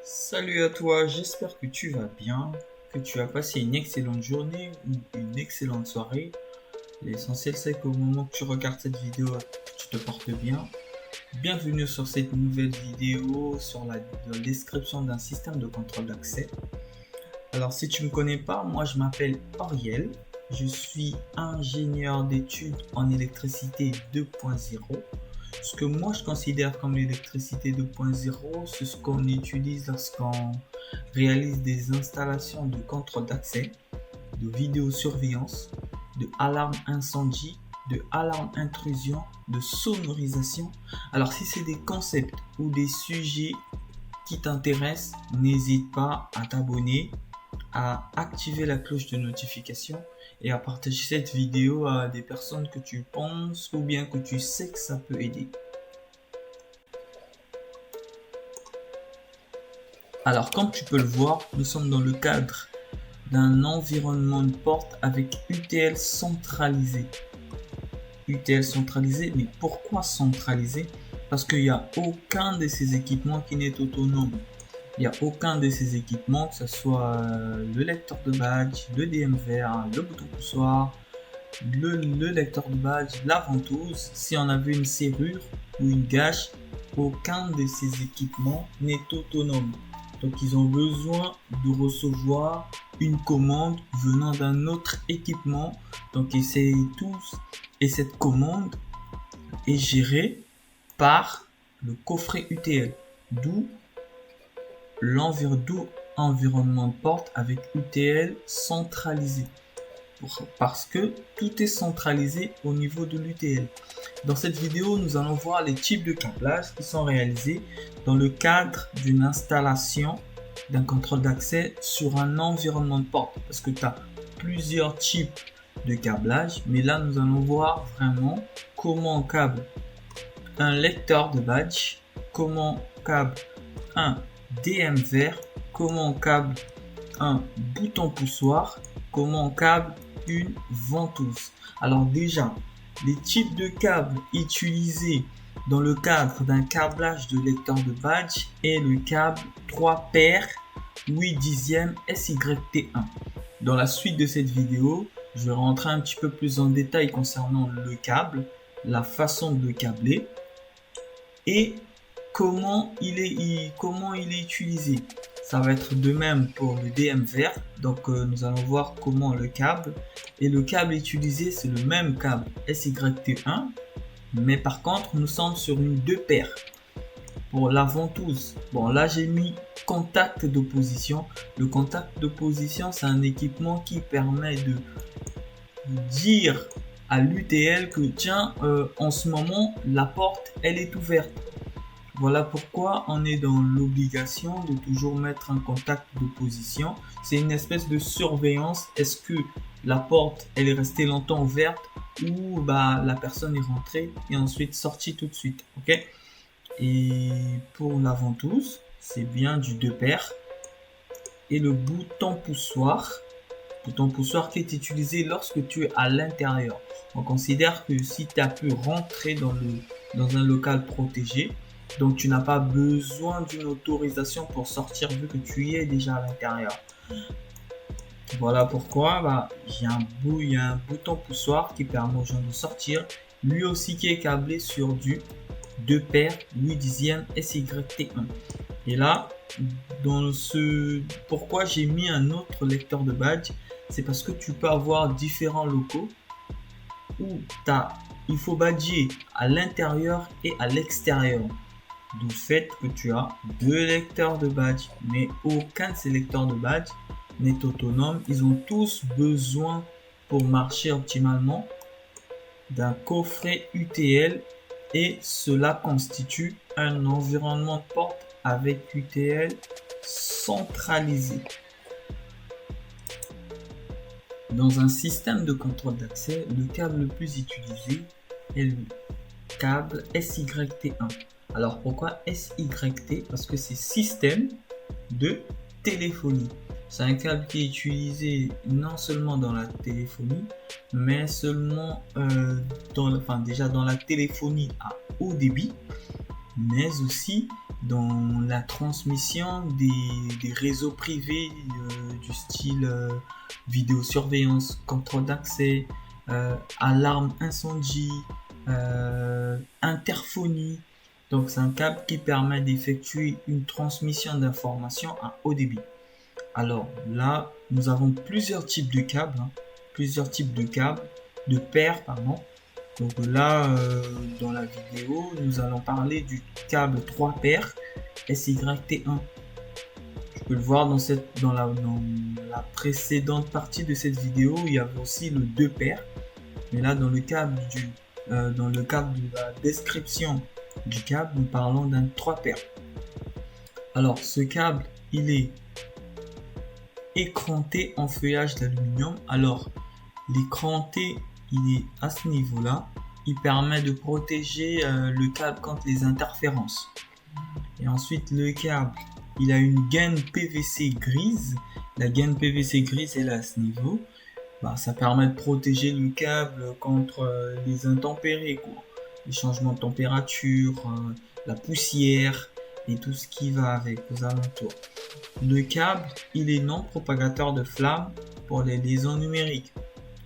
Salut à toi, j'espère que tu vas bien, que tu as passé une excellente journée ou une excellente soirée. L'essentiel c'est qu'au moment que tu regardes cette vidéo, tu te portes bien. Bienvenue sur cette nouvelle vidéo sur la description d'un système de contrôle d'accès. Alors si tu ne me connais pas, moi je m'appelle Auriel, je suis ingénieur d'études en électricité 2.0. Ce que moi je considère comme l'électricité 2.0, c'est ce qu'on utilise lorsqu'on réalise des installations de contrôle d'accès, de vidéosurveillance, de alarme incendie, de alarme intrusion, de sonorisation. Alors si c'est des concepts ou des sujets qui t'intéressent, n'hésite pas à t'abonner, à activer la cloche de notification et à partager cette vidéo à des personnes que tu penses ou bien que tu sais que ça peut aider. Alors, comme tu peux le voir, nous sommes dans le cadre d'un environnement de porte avec UTL centralisé. UTL centralisé, mais pourquoi centralisé? Parce qu'il n'y a aucun de ces équipements qui n'est autonome. Il n'y a aucun de ces équipements, que ce soit le lecteur de badge, le DMVR, le bouton poussoir, le lecteur de badge, la ventouse. Si on avait une serrure ou une gâche, aucun de ces équipements n'est autonome. Donc ils ont besoin de recevoir une commande venant d'un autre équipement. Donc et cette commande est gérée par le coffret UTL. D'où l'environnement de porte avec UTL centralisé. Parce que tout est centralisé au niveau de l'UTL. Dans cette vidéo, nous allons voir les types de câblage qui sont réalisés dans le cadre d'une installation d'un contrôle d'accès sur un environnement de porte. Parce que tu as plusieurs types de câblage, mais là nous allons voir vraiment comment on câble un lecteur de badge, comment on câble un DMVR, comment on câble un bouton poussoir, comment on câble une ventouse. Alors déjà, les types de câbles utilisés dans le cadre d'un câblage de lecteur de badge est le câble 3 paires 8 dixièmes SYT1. Dans la suite de cette vidéo, je vais rentrer un petit peu plus en détail concernant le câble, la façon de le câbler et comment il est utilisé. Ça va être de même pour le DMVR. Donc nous allons voir comment le câble. Et le câble utilisé, c'est le même câble SYT1. Mais par contre, nous sommes sur une 2 paires. Pour la ventouse, bon là j'ai mis contact d'opposition. Le contact d'opposition, c'est un équipement qui permet de dire à l'UTL que tiens, en ce moment, la porte, elle est ouverte. Voilà pourquoi on est dans l'obligation de toujours mettre un contact d'opposition. C'est une espèce de surveillance. Est-ce que la porte elle est restée longtemps ouverte ou la personne est rentrée et ensuite sortie tout de suite. Ok. Et pour la ventouse, c'est bien du 2 paires. Et le bouton poussoir qui est utilisé lorsque tu es à l'intérieur. On considère que si tu as pu rentrer dans un local protégé, donc tu n'as pas besoin d'une autorisation pour sortir vu que tu y es déjà à l'intérieur. Voilà pourquoi il y a un bouton poussoir qui permet aux gens de sortir. Lui aussi qui est câblé sur du 2 paires 8 dixièmes SYT1. Et là, pourquoi j'ai mis un autre lecteur de badge, c'est parce que tu peux avoir différents locaux où il faut badger à l'intérieur et à l'extérieur. Du fait que tu as 2 lecteurs de badge, mais aucun de ces lecteurs de badge n'est autonome. Ils ont tous besoin pour marcher optimalement d'un coffret UTL et cela constitue un environnement de porte avec UTL centralisé. Dans un système de contrôle d'accès, le câble le plus utilisé est le câble SYT1. Alors pourquoi SYT? Parce que c'est système de téléphonie. C'est un câble qui est utilisé non seulement dans la téléphonie, mais seulement déjà dans la téléphonie à haut débit. mais aussi dans la transmission des réseaux privés du style vidéosurveillance, contrôle d'accès, alarme incendie, interphonie. Donc c'est un câble qui permet d'effectuer une transmission d'informations à haut débit. Alors là, nous avons plusieurs types de câbles, de paires, pardon. Donc là, dans la vidéo, nous allons parler du câble 3 paires SYT1. Tu peux le voir dans la précédente partie de cette vidéo, il y avait aussi le 2 paires. Mais là, dans le cadre de la description du câble, nous parlons d'un 3 paires. Alors, ce câble, il est écranté en feuillage d'aluminium. Alors, l'écranté, il est à ce niveau-là. Il permet de protéger le câble contre les interférences. Et ensuite, le câble, il a une gaine PVC grise. La gaine PVC grise, elle est à ce niveau. Ça permet de protéger le câble contre les intempéries, les changements de température, la poussière et tout ce qui va avec aux alentours. Le câble, il est non propagateur de flammes pour les liaisons numériques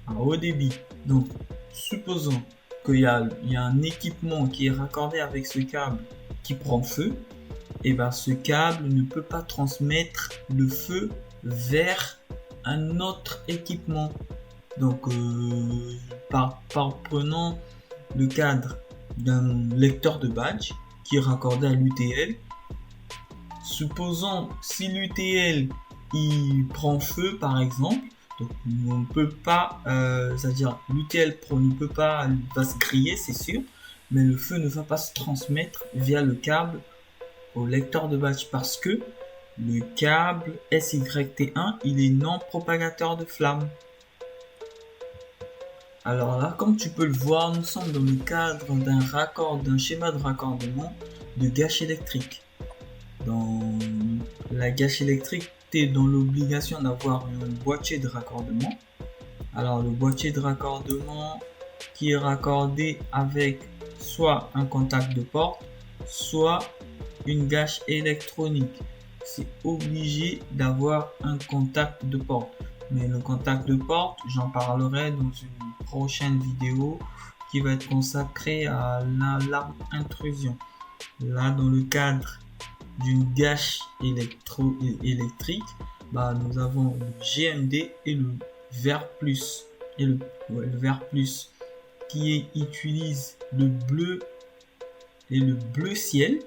à haut débit. Donc, supposons qu'il y a un équipement qui est raccordé avec ce câble qui prend feu, et ce câble ne peut pas transmettre le feu vers un autre équipement. Donc, prenons le cadre d'un lecteur de badge qui est raccordé à l'UTL. Supposons si l'UTL il prend feu par exemple, donc on ne peut pas, c'est-à-dire l'UTL ne peut pas, va se griller c'est sûr, mais le feu ne va pas se transmettre via le câble au lecteur de badge parce que le câble SYT1 il est non propagateur de flammes. Alors là, comme tu peux le voir, nous sommes dans le cadre d'un schéma de raccordement de gâche électrique. Dans la gâche électrique, tu es dans l'obligation d'avoir un boîtier de raccordement. Alors le boîtier de raccordement qui est raccordé avec soit un contact de porte, soit une gâche électronique. C'est obligé d'avoir un contact de porte. Mais le contact de porte, j'en parlerai dans une prochaine vidéo qui va être consacrée à l'alarme intrusion. Là, dans le cadre d'une gâche électrique, nous avons le GMD et le vert plus. Et le vert plus qui utilise le bleu et le bleu ciel.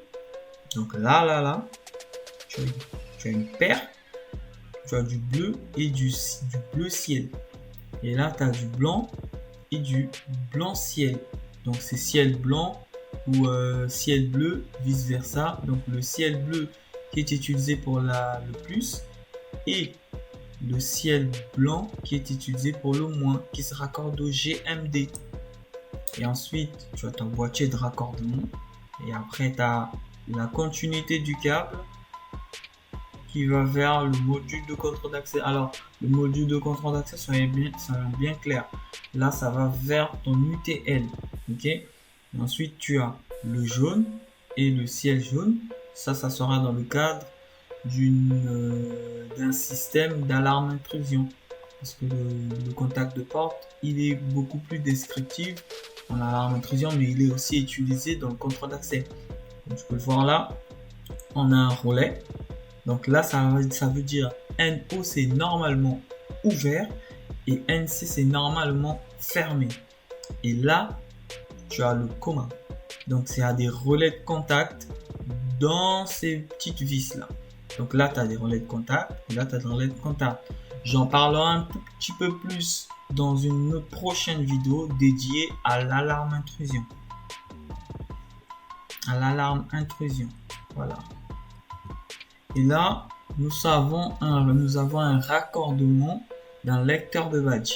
Donc là, tu as une paire. Tu as du bleu et du bleu ciel. Et là, tu as du blanc et du blanc ciel. Donc, c'est ciel blanc ou ciel bleu, vice versa. Donc, le ciel bleu qui est utilisé pour le plus et le ciel blanc qui est utilisé pour le moins, qui se raccorde au GMD. Et ensuite, tu as ton boîtier de raccordement. Et après, tu as la continuité du câble qui va vers le module de contrôle d'accès. Alors, le module de contrôle d'accès, soyez bien clair. Là, ça va vers ton UTL. Ok. Et ensuite, tu as le jaune et le ciel jaune. Ça sera dans le cadre d'un système d'alarme intrusion. Parce que le contact de porte, il est beaucoup plus descriptif en alarme intrusion, mais il est aussi utilisé dans le contrôle d'accès. Donc, tu peux le voir là. On a un relais. Donc là, ça veut dire NO c'est normalement ouvert et NC c'est normalement fermé. Et là, tu as le commun. Donc c'est à des relais de contact dans ces petites vis là. Donc là, tu as des relais de contact et là, tu as des relais de contact. J'en parlerai un tout petit peu plus dans une prochaine vidéo dédiée à l'alarme intrusion. Voilà. Et là, nous avons un raccordement d'un lecteur de badge.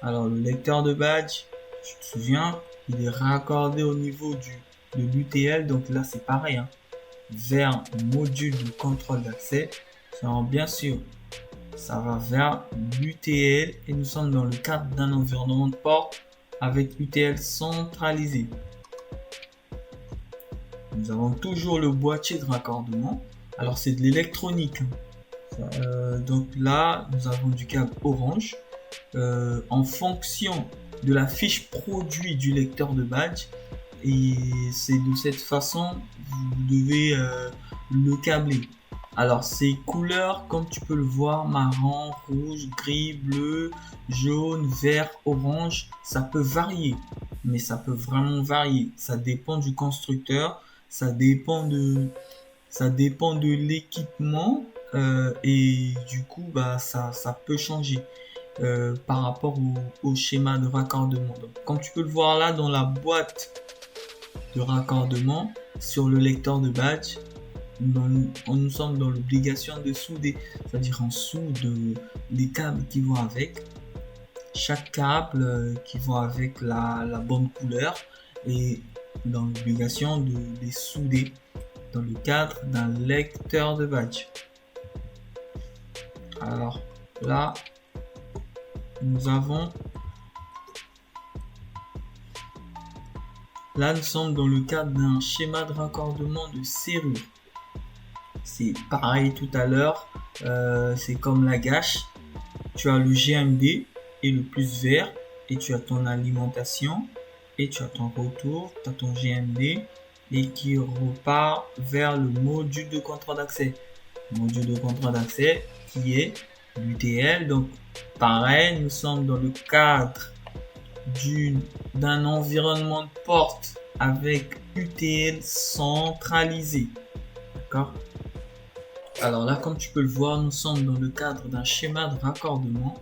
Alors, le lecteur de badge, tu te souviens, il est raccordé au niveau de l'UTL. Donc là, c'est pareil. Vers module de contrôle d'accès. Bien sûr, ça va vers l'UTL. Et nous sommes dans le cadre d'un environnement de porte avec UTL centralisé. Nous avons toujours le boîtier de raccordement. Alors c'est de l'électronique. Donc là, nous avons du câble orange. En fonction de la fiche produit du lecteur de badge, et c'est de cette façon vous devez le câbler. Alors ces couleurs, comme tu peux le voir, marron, rouge, gris, bleu, jaune, vert, orange, ça peut varier, mais ça peut vraiment varier. Ça dépend du constructeur, ça dépend de l'équipement, et du coup ça peut changer par rapport au schéma de raccordement. Donc, comme tu peux le voir là dans la boîte de raccordement sur le lecteur de badge, nous sommes dans l'obligation de souder, c'est-à-dire en soude les câbles qui vont avec, chaque câble qui va avec la bonne couleur, et dans l'obligation de les souder dans le cadre d'un lecteur de badge. Alors là, nous sommes dans le cadre d'un schéma de raccordement de serrure. C'est pareil tout à l'heure, c'est comme la gâche. Tu as le GMD et le plus vert, et tu as ton alimentation, et tu as ton retour, tu as ton GMD, et qui repart vers le module de contrôle d'accès. Module de contrôle d'accès qui est l'UTL. Donc pareil, nous sommes dans le cadre d'un environnement de porte avec UTL centralisé. D'accord? Alors là, comme tu peux le voir, nous sommes dans le cadre d'un schéma de raccordement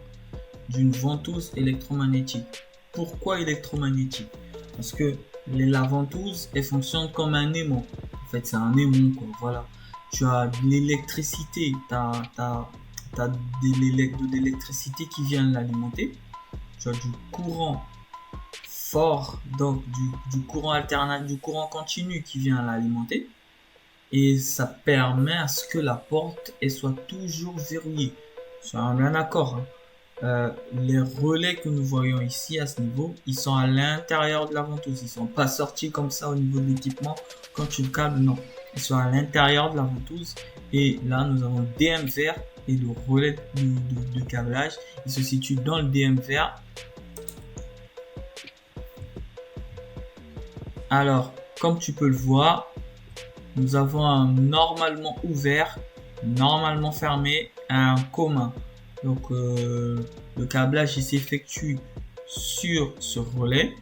d'une ventouse électromagnétique. Pourquoi électromagnétique? Parce que la ventouse, elle fonctionne comme un aimant. En fait, c'est un aimant, quoi. Voilà. Tu as de l'électricité, de l'électricité qui vient l'alimenter. Tu as du courant fort, donc du courant alternatif, du courant continu qui vient l'alimenter. Et ça permet à ce que la porte soit toujours verrouillée. C'est un bien d'accord, hein. Les relais que nous voyons ici à ce niveau, ils sont à l'intérieur de la ventouse. Ils sont pas sortis comme ça au niveau de l'équipement quand tu le câbles, non. Ils sont à l'intérieur de la ventouse. Et là, nous avons le DM vert et le relais de câblage. Il se situe dans le DM vert. Alors, comme tu peux le voir, nous avons un normalement ouvert, normalement fermé, un commun. Donc le câblage il s'effectue sur ce relais,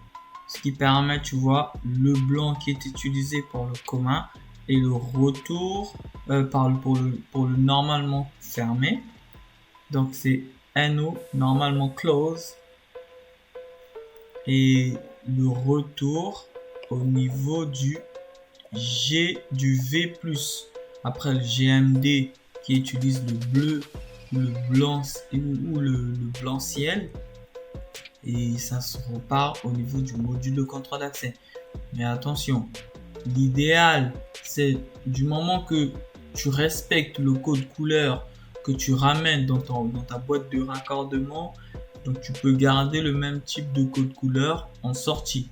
ce qui permet, tu vois, le blanc qui est utilisé pour le commun et le retour pour le normalement fermé. Donc c'est NO, normalement close, et le retour au niveau du V+. Après le GMD qui utilise le bleu, le blanc ou le blanc ciel, et ça se repart au niveau du module de contrôle d'accès. Mais attention, l'idéal c'est du moment que tu respectes le code couleur que tu ramènes dans ta boîte de raccordement, donc tu peux garder le même type de code couleur en sortie.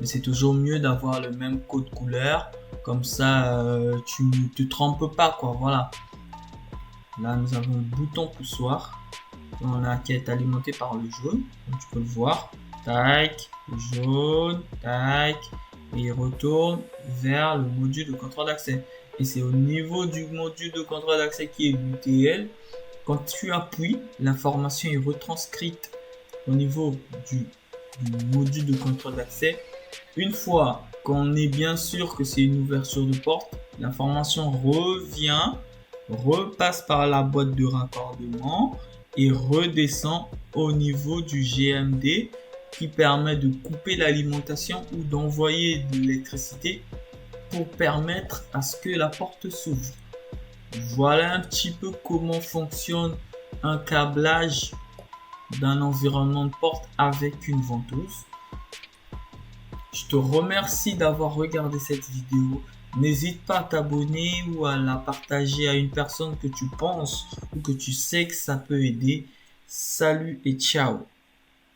Mais c'est toujours mieux d'avoir le même code couleur, comme ça tu ne te trompes pas, quoi. Voilà. Là nous avons le bouton poussoir qui est alimenté par le jaune, comme tu peux le voir. Tac, jaune, tac, et il retourne vers le module de contrôle d'accès. Et c'est au niveau du module de contrôle d'accès qui est l'UTL. Quand tu appuies, l'information est retranscrite au niveau du module de contrôle d'accès. Une fois qu'on est bien sûr que c'est une ouverture de porte, l'information revient, repasse par la boîte de raccordement et redescend au niveau du GMD qui permet de couper l'alimentation ou d'envoyer de l'électricité pour permettre à ce que la porte s'ouvre. Voilà un petit peu comment fonctionne un câblage d'un environnement de porte avec une ventouse. Je te remercie d'avoir regardé cette vidéo. N'hésite pas à t'abonner ou à la partager à une personne que tu penses ou que tu sais que ça peut aider. Salut et ciao!